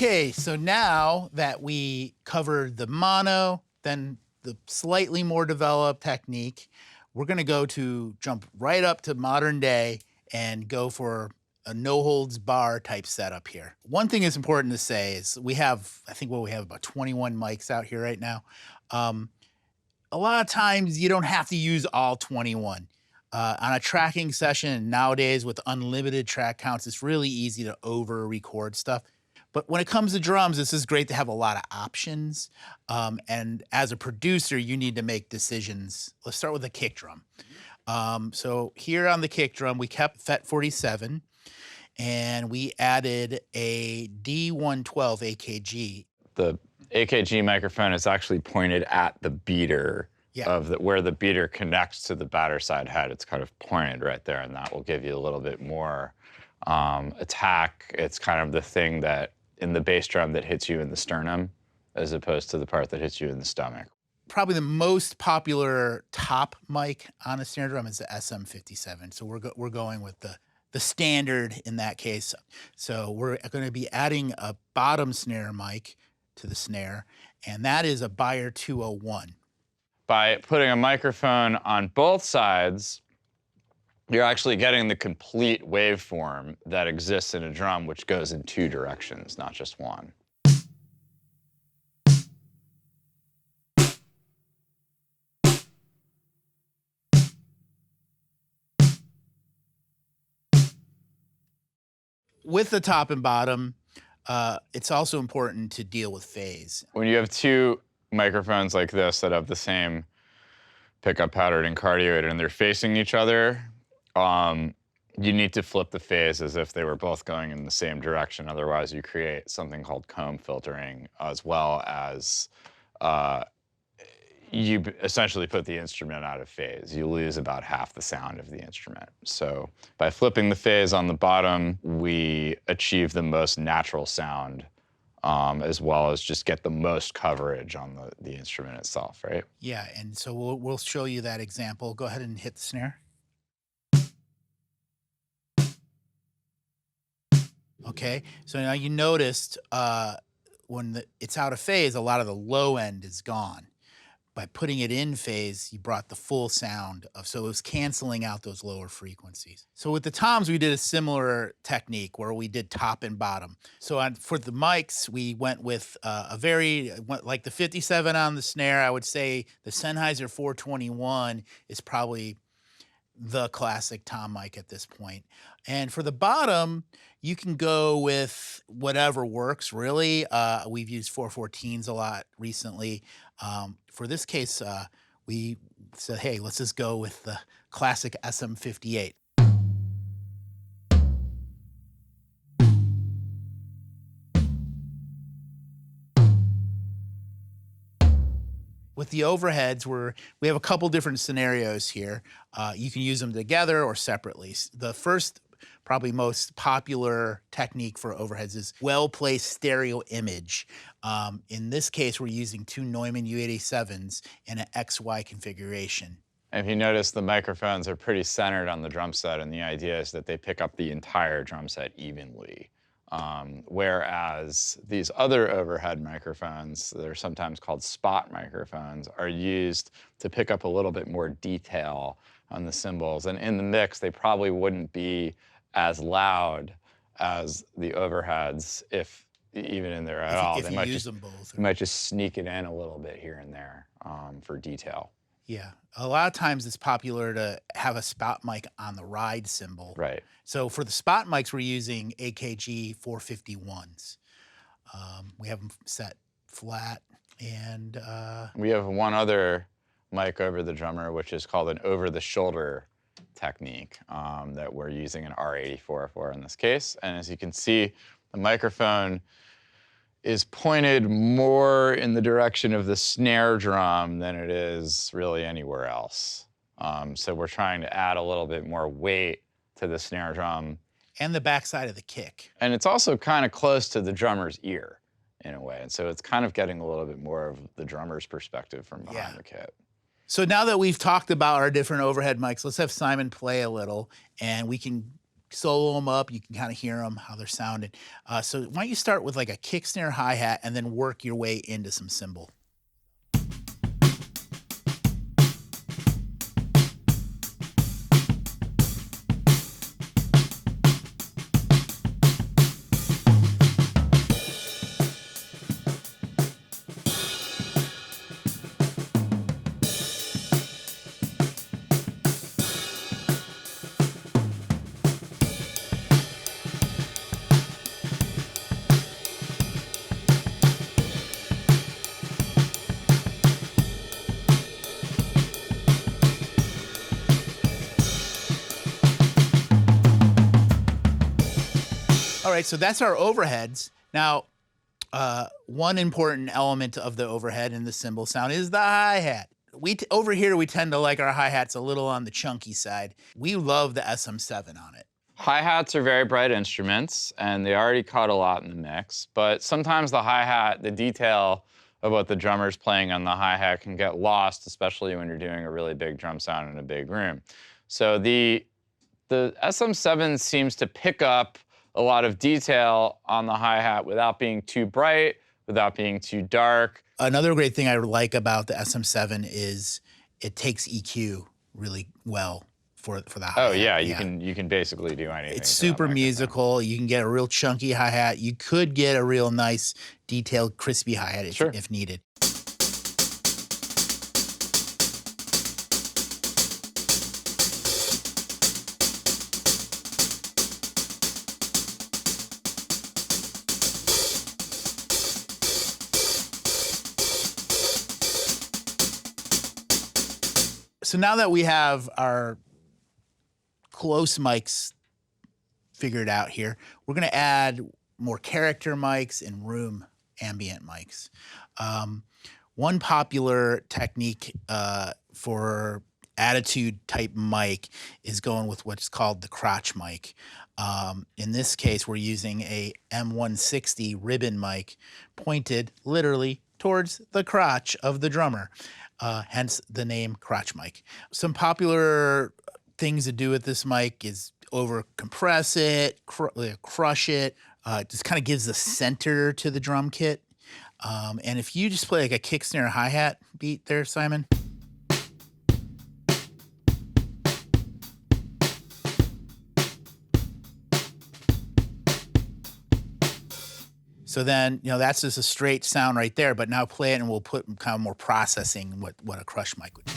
Okay, so now that we covered the mono, then the slightly more developed technique, we're gonna jump right up to modern day and go for a no holds bar type setup here. One thing that's important to say is we have about 21 mics out here right now. A lot of times you don't have to use all 21. On a tracking session nowadays with unlimited track counts, it's really easy to over record stuff. But when it comes to drums, this is great to have a lot of options. And as a producer, you need to make decisions. Let's start with the kick drum. So here on the kick drum, we kept FET 47 and we added a D112 AKG. The AKG microphone is actually pointed at the beater where the beater connects to the batter side head. It's kind of pointed right there, and that will give you a little bit more attack. It's kind of the thing that in the bass drum that hits you in the sternum, as opposed to the part that hits you in the stomach. Probably the most popular top mic on a snare drum is the SM57. So we're going with the standard in that case. So we're going to be adding a bottom snare mic to the snare, and that is a Beyer 201. By putting a microphone on both sides, you're actually getting the complete waveform that exists in a drum, which goes in two directions, not just one. With the top and bottom, it's also important to deal with phase. When you have two microphones like this that have the same pickup pattern and cardioid and they're facing each other, you need to flip the phase as if they were both going in the same direction. Otherwise, you create something called comb filtering, as well as you essentially put the instrument out of phase. You lose about half the sound of the instrument. So by flipping the phase on the bottom, we achieve the most natural sound, as well as just get the most coverage on the instrument itself, right? Yeah, and so we'll show you that example. Go ahead and hit the snare. Okay, so now you noticed when it's out of phase, a lot of the low end is gone. By putting it in phase, you brought the full sound so it was canceling out those lower frequencies. So with the toms, we did a similar technique where we did top and bottom. So for the mics, we went with like the 57 on the snare. I would say the Sennheiser 421 is probably the classic tom mic at this point. And for the bottom, you can go with whatever works, really. We've used 414s a lot recently. For this case, we said, hey, let's just go with the classic SM58. With the overheads, we have a couple different scenarios here. You can use them together or separately. The first, probably most popular technique for overheads is well-placed stereo image. In this case, we're using two Neumann U87s in an XY configuration. And if you notice, the microphones are pretty centered on the drum set, and the idea is that they pick up the entire drum set evenly. Whereas these other overhead microphones, that are sometimes called spot microphones, are used to pick up a little bit more detail on the cymbals. And in the mix, they probably wouldn't be as loud as the overheads, if even in there at all. If you use them both. You might just sneak it in a little bit here and there for detail. Yeah, a lot of times it's popular to have a spot mic on the ride cymbal. Right. So for the spot mics, we're using AKG 451s. We have them set flat, and we have one other mic over the drummer, which is called an over-the-shoulder technique that we're using an R84 for in this case. And as you can see, the microphone is pointed more in the direction of the snare drum than it is really anywhere else. So we're trying to add a little bit more weight to the snare drum. And the backside of the kick. And it's also kind of close to the drummer's ear in a way. And so it's kind of getting a little bit more of the drummer's perspective from behind the kit. So now that we've talked about our different overhead mics, let's have Simon play a little, and we can solo them up. You can kind of hear them, how they're sounding. So why don't you start with like a kick, snare, hi-hat, and then work your way into some cymbal. All right, so that's our overheads. Now, one important element of the overhead in the cymbal sound is the hi-hat. Over here, we tend to like our hi-hats a little on the chunky side. We love the SM7 on it. Hi-hats are very bright instruments, and they already cut a lot in the mix, but sometimes the hi-hat, the detail of what the drummer's playing on the hi-hat can get lost, especially when you're doing a really big drum sound in a big room. So the SM7 seems to pick up a lot of detail on the hi-hat without being too bright, without being too dark. Another great thing I like about the SM7 is it takes EQ really well for the hi-hat. Oh yeah, you can basically do anything. It's super musical. You can get a real chunky hi-hat. You could get a real nice, detailed, crispy hi-hat if needed. So now that we have our close mics figured out here, we're going to add more character mics and room ambient mics. One popular technique for attitude type mic is going with what's called the crotch mic. In this case, we're using a M160 ribbon mic pointed literally towards the crotch of the drummer. Hence the name crotch mic. Some popular things to do with this mic is over compress it, crush it. It just kind of gives the center to the drum kit. And if you just play like a kick, snare, hi-hat beat there, Simon. So then, that's just a straight sound right there, but now play it and we'll put kind of more processing what a crush mic would do.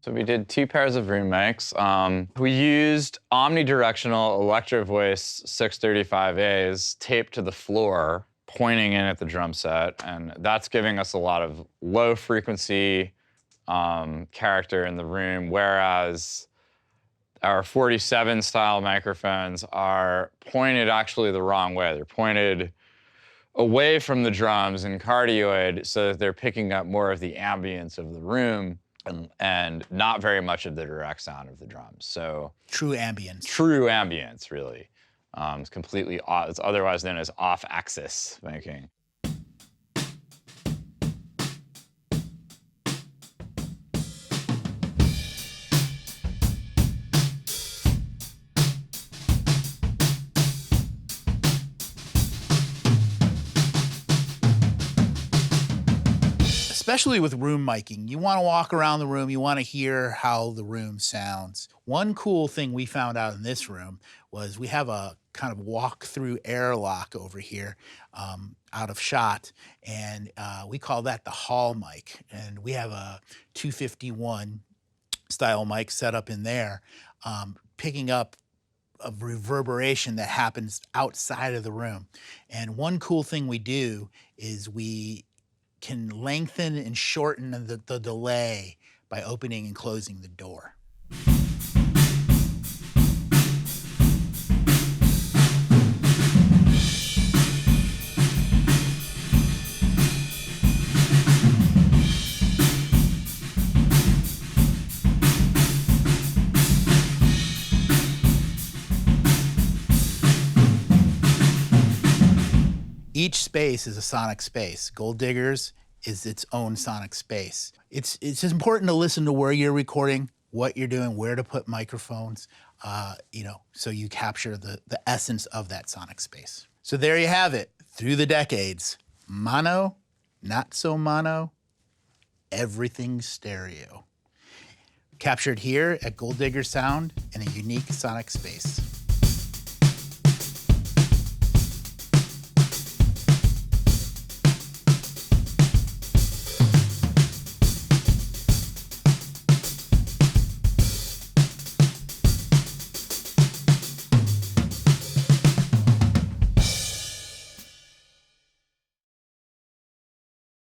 So we did 2 pairs of room mics. We used omnidirectional Electro Voice 635As taped to the floor, pointing in at the drum set, and that's giving us a lot of low frequency character in the room, whereas our 47 style microphones are pointed actually the wrong way. They're pointed away from the drums and cardioid so that they're picking up more of the ambience of the room and not very much of the direct sound of the drums. So true ambience. True ambience, really. It's completely off, it's otherwise known as off-axis miking. Especially with room miking, you want to walk around the room, you want to hear how the room sounds. One cool thing we found out in this room was we have a kind of walk-through airlock over here out of shot, and we call that the hall mic. And we have a 251 style mic set up in there, picking up a reverberation that happens outside of the room. And one cool thing we do is we can lengthen and shorten the delay by opening and closing the door. Each space is a sonic space. Gold Diggers is its own sonic space. It's important to listen to where you're recording, what you're doing, where to put microphones, so you capture the essence of that sonic space. So there you have it. Through the decades, mono, not so mono, everything stereo. Captured here at Gold Digger Sound in a unique sonic space.